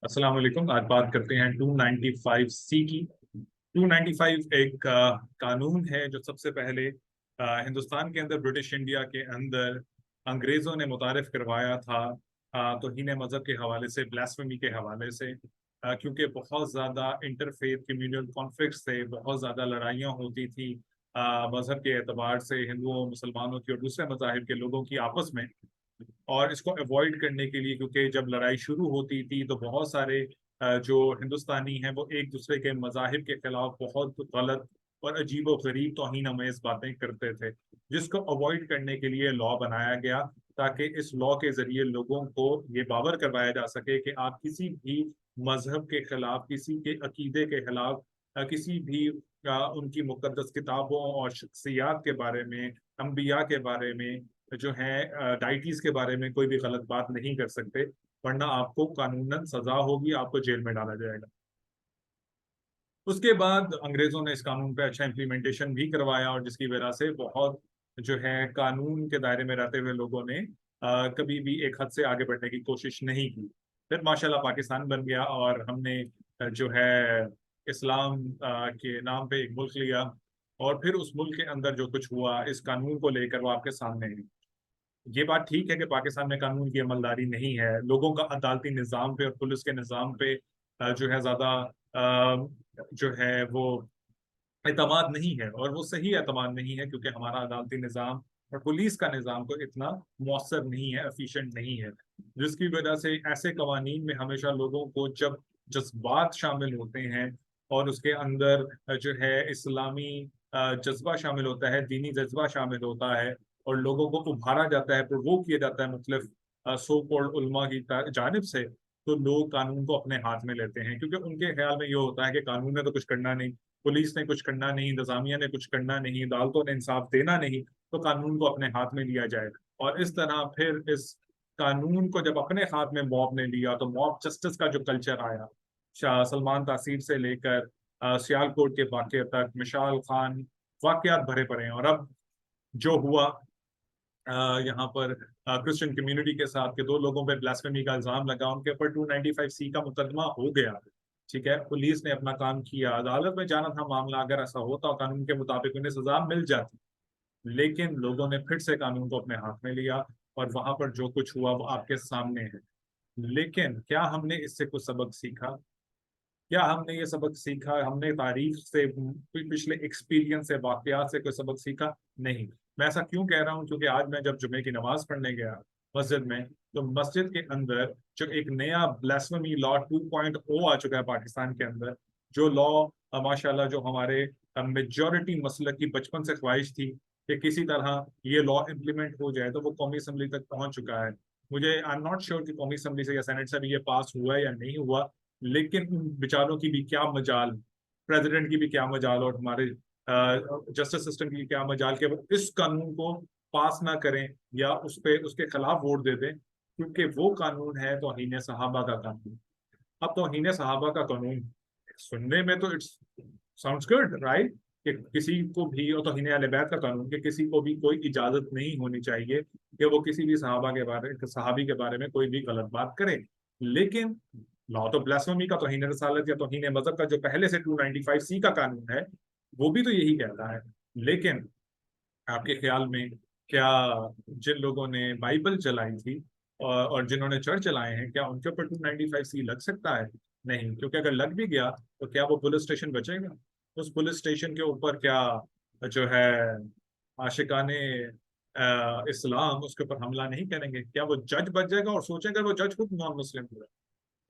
अस्सलाम वालेकुम। आज बात करते हैं 295C की। 295 एक कानून है जो सबसे पहले हिंदुस्तान के अंदर, ब्रिटिश इंडिया के अंदर अंग्रेज़ों ने मुतारिफ करवाया था तौहीन मज़हब के हवाले से, ब्लास्फेमी के हवाले से, क्योंकि बहुत ज़्यादा इंटरफेथ कम्युनल कॉन्फ्लिक्ट्स थे, बहुत ज़्यादा लड़ाइयाँ होती थी मज़हब के एतबार से, हिंदुओं, मुसलमानों की और दूसरे मज़ाहिब के लोगों की आपस में। और इसको अवॉइड करने के लिए, क्योंकि जब लड़ाई शुरू होती थी तो बहुत सारे जो हिंदुस्तानी हैं वो एक दूसरे के मज़ाहिब के खिलाफ बहुत गलत और अजीब व गरीब तौहीन अमेज़ बातें करते थे, जिसको अवॉइड करने के लिए लॉ बनाया गया, ताकि इस लॉ के ज़रिए लोगों को ये बावर करवाया जा सके कि आप किसी भी मज़हब के खिलाफ, किसी के अकीदे के खिलाफ, किसी भी उनकी मुक़द्दस किताबों और शख्सियात के बारे में, अंबिया के बारे में, जो है डाइटीज के बारे में कोई भी गलत बात नहीं कर सकते, वरना आपको कानूनन सजा होगी, आपको जेल में डाला जाएगा। उसके बाद अंग्रेजों ने इस कानून पे अच्छा इम्प्लीमेंटेशन भी करवाया, और जिसकी वजह से बहुत जो है कानून के दायरे में रहते हुए लोगों ने कभी भी एक हद से आगे बढ़ने की कोशिश नहीं की। फिर माशाल्लाह पाकिस्तान बन गया, और हमने जो है इस्लाम के नाम पे एक मुल्क लिया, और फिर उस मुल्क के अंदर जो कुछ हुआ इस कानून को लेकर वो आपके सामने है। ये बात ठीक है कि पाकिस्तान में कानून की अमलदारी नहीं है, लोगों का अदालती निज़ाम पे और पुलिस के निज़ाम पे जो है ज़्यादा जो है वो एतमाद नहीं है, और वो सही एतमाद नहीं है, क्योंकि हमारा अदालती निज़ाम और पुलिस का निज़ाम को इतना मौसर नहीं है, एफिशिएंट नहीं है, जिसकी वजह से ऐसे कवानीन में हमेशा लोगों को जब जज्बात शामिल होते हैं और उसके अंदर जो है इस्लामी जज्बा शामिल होता है, दीनी जज्बा शामिल होता है, और लोगों को उभारा जाता है, प्रोवोक किया जाता है मुख्तलिफ सो कॉल्ड उलमा की जानिब से, तो लोग कानून को अपने हाथ में लेते हैं, क्योंकि उनके ख्याल में ये होता है कि कानून ने तो कुछ करना नहीं, पुलिस ने कुछ करना नहीं, इंतजामिया ने कुछ करना नहीं, अदालतों ने इंसाफ देना नहीं, तो कानून को अपने हाथ में लिया जाए। और इस तरह फिर इस कानून को जब अपने हाथ में मॉब ने लिया, तो मॉब जस्टिस का जो कल्चर आया, शाह सलमान तासीर से लेकर सियालकोट के वाक़े तक, मिसाल खान, वाक़यात भरे पड़े हैं। और अब जो हुआ यहाँ पर क्रिश्चियन कम्युनिटी के साथ, के दो लोगों पे ब्लास्फेमी का इल्जाम लगा, उनके ऊपर 295C का मुकदमा हो गया। ठीक है, पुलिस ने अपना काम किया, अदालत में जाना था मामला, अगर ऐसा होता कानून के मुताबिक उन्हें सजा मिल जाती, लेकिन लोगों ने फिर से कानून को अपने हाथ में लिया, और वहां पर जो कुछ हुआ वो आपके सामने है। लेकिन क्या हमने इससे कुछ सबक सीखा? क्या हमने ये सबक सीखा? हमने तारीख से, पिछले एक्सपीरियंस से, वाकयात से कोई सबक सीखा? नहीं। मैं ऐसा क्यों कह रहा हूँ? क्योंकि आज मैं जब जुमे की नमाज पढ़ने गया मस्जिद में, तो मस्जिद के अंदर जो एक नया ब्लास्फेमी लॉ 2.0 आ चुका है पाकिस्तान के अंदर, जो लॉ माशाल्लाह, जो हमारे मेजॉरिटी मसलक की बचपन से ख्वाहिश थी कि किसी तरह ये लॉ इम्प्लीमेंट हो जाए, तो वो कौमी असम्बली तक पहुंच चुका है। मुझे आई एम नॉट श्योर कि कौमी असम्बली से या सेनेट से भी ये पास हुआ है या नहीं हुआ, लेकिन उन बेचारों की भी क्या मजाल, प्रेसिडेंट की भी क्या मजाल, और हमारे जस्टिस सिस्टम की क्या मजाल कि वो इस कानून को पास ना करें या उस पे उसके खिलाफ वोट दे दें, क्योंकि वो कानून है तौहीन सहाबा का कानून। अब तौहीन सहाबा का कानून सुनने में तो इट्स साउंड्स गुड, राइट, कि किसी को भी, और तौहीन अहले बैत का कानून, कि किसी को भी कोई इजाजत नहीं होनी चाहिए कि वो किसी भी सहाबी के बारे में कोई भी गलत बात करे। लेकिन लॉ तो ब्लास्फेमी का, तौहीन रसालत या तौहीन मजहब का, जो पहले से 295C का कानून है, वो भी तो यही कहता है। लेकिन आपके ख्याल में क्या जिन लोगों ने बाइबल चलाई थी और जिन्होंने चर्च चलाए हैं, क्या उनके ऊपर 295C लग सकता है? नहीं, क्योंकि अगर लग भी गया तो क्या वो पुलिस स्टेशन बचेगा? उस पुलिस स्टेशन के ऊपर क्या जो है आशिकाने इस्लाम उसके ऊपर हमला नहीं करेंगे? क्या वो जज बच जाएगा? और सोचेंगे वो जज खुद नॉन मुस्लिम हुआ।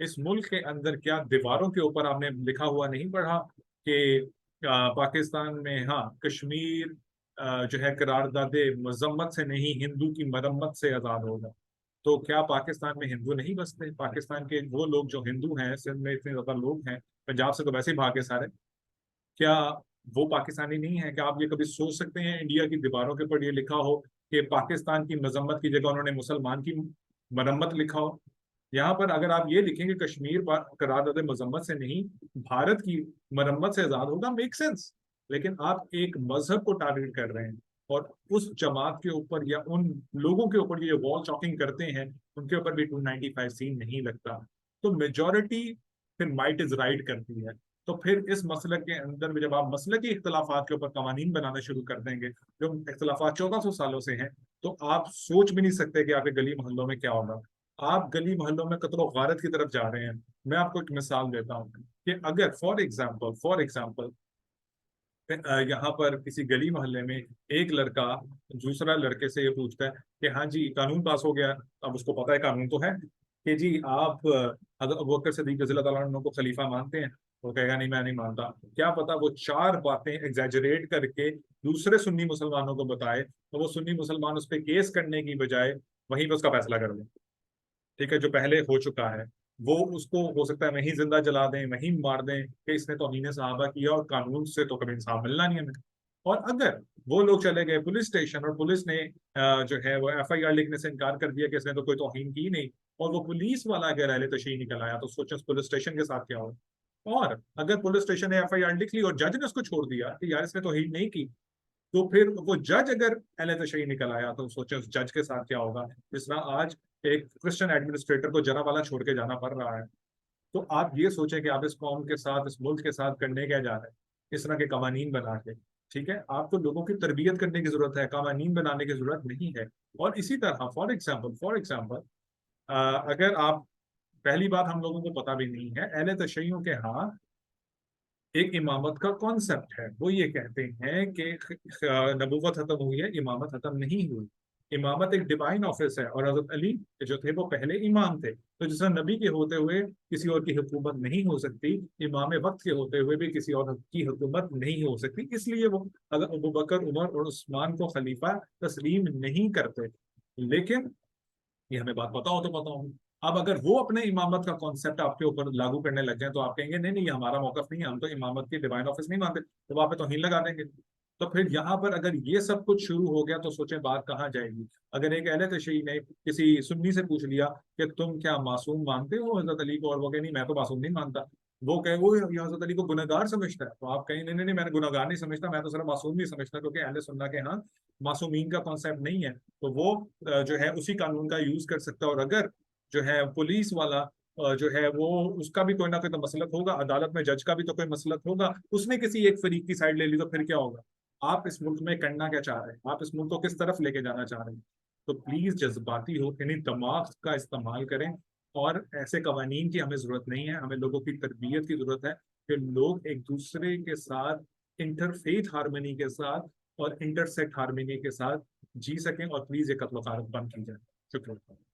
इस मुल्क के अंदर क्या दीवारों के ऊपर आपने लिखा हुआ नहीं पढ़ा कि पाकिस्तान में, हाँ, कश्मीर जो है करारदादे मजम्मत से नहीं, हिंदू की मरम्मत से आज़ाद होगा? तो क्या पाकिस्तान में हिंदू नहीं बसते? पाकिस्तान के वो लोग जो हिंदू हैं, सिंध में इतने ज्यादा लोग हैं, पंजाब से तो वैसे ही भागे सारे, क्या वो पाकिस्तानी नहीं है? क्या आप ये कभी सोच सकते हैं इंडिया की दीवारों के ऊपर ये लिखा हो कि पाकिस्तान की मजम्मत की जगह उन्होंने मुसलमान की मरम्मत लिखा हो? यहाँ पर अगर आप ये लिखेंगे कश्मीर करारदाद मजम्मत से नहीं, भारत की मरम्मत से आजाद होगा, मेक सेंस। लेकिन आप एक मजहब को टारगेट कर रहे हैं, और उस जमात के ऊपर या उन लोगों के ऊपर ये वॉल चॉकिंग करते हैं, उनके ऊपर भी 295C नहीं लगता। تو میجورٹی پھر مائٹ از رائٹ کرتی ہے. تو پھر اس مسلک کے اندر میں جب آپ مسلکی اختلافات کے اوپر قوانین بنانا شروع کر دیں گے، جو اختلافات 1400 سالوں سے ہیں، تو آپ سوچ بھی نہیں سکتے کہ آپ کے گلی محلوں میں کیا ہوگا. آپ گلی محلوں میں قتل و غارت کی طرف جا رہے ہیں. میں آپ کو ایک مثال دیتا ہوں کہ اگر فار ایگزامپل یہاں پر کسی گلی محلے میں ایک لڑکا دوسرا لڑکے سے یہ پوچھتا ہے کہ ہاں جی قانون پاس ہو گیا. اب اس کو پتا ہے قانون تو ہے کہ جی آپ اگر ابوبکر صدیق رضی اللہ تعالیٰ عنہ کو خلیفہ مانتے ہیں، وہ کہے گا نہیں میں نہیں مانتا. کیا پتا وہ 4 باتیں ایگزیجریٹ کر کے دوسرے سنی مسلمانوں کو بتائے اور وہ سنی مسلمان اس پہ کیس کرنے کی بجائے وہیں پہ اس کا فیصلہ کر دیں. ٹھیک ہے، جو پہلے ہو چکا ہے وہ اس کو ہو سکتا ہے وہیں زندہ جلا دیں، وہیں مار دیں کہ اس نے توہین صحابہ کیا اور قانون سے تو کبھی انصاف ملنا نہیں ہمیں. اور اگر وہ لوگ چلے گئے پولیس اسٹیشن اور پولیس نے جو ہے وہ ایف آئی آر لکھنے سے انکار کر دیا کہ اس نے تو کوئی توہین کی نہیں، اور وہ پولیس والا اگر اہل تشیع نکل آیا، تو سوچیں اس پولیس اسٹیشن کے ساتھ کیا ہو. اور اگر پولیس اسٹیشن نے ایف آئی آر لکھ لی اور جج نے اس کو چھوڑ دیا کہ یار اس نے توہین نہیں کی، تو پھر وہ جج اگر اہل تشیع نکل آیا تو سوچیں اس جج کے ساتھ کیا ہوگا. جس طرح آج ایک کرسچن ایڈمنسٹریٹر کو جرا والا چھوڑ کے جانا پڑ رہا ہے. تو آپ یہ سوچیں کہ آپ اس قوم کے ساتھ، اس ملک کے ساتھ کرنے کیا جا رہے ہیں اس طرح کے قوانین بنا کے. ٹھیک ہے، آپ کو لوگوں کی تربیت کرنے کی ضرورت ہے، قوانین بنانے کی ضرورت نہیں ہے. اور اسی طرح فار ایگزامپل اگر آپ، پہلی بات ہم لوگوں کو پتا بھی نہیں ہے، اہل تشیعوں کے ہاں ایک امامت کا کانسیپٹ ہے. وہ یہ کہتے ہیں کہ نبوت ختم ہوئی ہے، امامت ختم نہیں ہوئی. امامت ایک ڈیوائن آفس ہے، اور حضرت علی جو تھے وہ پہلے امام تھے. تو جس طرح نبی کے ہوتے ہوئے کسی اور کی حکومت نہیں ہو سکتی، امام وقت کے ہوتے ہوئے بھی کسی اور کی حکومت نہیں ہو سکتی. اس لیے وہ اگر ابوبکر، عمر اور عثمان کو خلیفہ تسلیم نہیں کرتے. لیکن یہ ہمیں بات پتا ہو تو پتا ہو. اب اگر وہ اپنے امامت کا کانسیپٹ آپ کے اوپر لاگو کرنے لگ جائیں تو آپ کہیں گے نہیں نہیں یہ ہمارا موقف نہیں ہے، ہم تو امامت کی ڈیوائن آفس نہیں مانتے، تو وہاں پہ توہین لگا دیں گے. تو پھر یہاں پر اگر یہ سب کچھ شروع ہو گیا تو سوچیں بات کہاں جائے گی. اگر ایک اہل تشیع نے کسی سنی سے پوچھ لیا کہ تم کیا معصوم مانتے ہو حضرت علی کو، اور وہ کہ نہیں میں تو معصوم نہیں مانتا، وہ کہے وہ یہ حضرت علی کو گنہگار سمجھتا ہے، تو آپ کہیں نہیں نہیں میں نے گنہگار نہیں سمجھتا، میں تو صرف معصوم نہیں سمجھتا، کیونکہ اہل سنت کے ہاں معصومین کا کانسیپٹ نہیں ہے. تو وہ جو ہے اسی قانون کا یوز کر سکتا ہے. اور اگر جو ہے پولیس والا جو ہے وہ اس کا بھی کوئی نہ کوئی تو مسلک ہوگا، عدالت میں جج کا بھی تو کوئی مسلک ہوگا، اس نے کسی ایک فریق کی سائڈ لے لی تو پھر کیا ہوگا. آپ اس ملک میں کرنا کیا چاہ رہے ہیں، آپ اس ملک کو کس طرف لے کے جانا چاہ رہے ہیں. تو پلیز جذباتی ہو، یعنی دماغ کا استعمال کریں. اور ایسے قوانین کی ہمیں ضرورت نہیں ہے، ہمیں لوگوں کی تربیت کی ضرورت ہے کہ لوگ ایک دوسرے کے ساتھ انٹرفیتھ ہارمنی کے ساتھ اور انٹرسیکٹ ہارمنی کے ساتھ جی سکیں. اور پلیز یہ قتل و غارت بند کی جائے. شکریہ.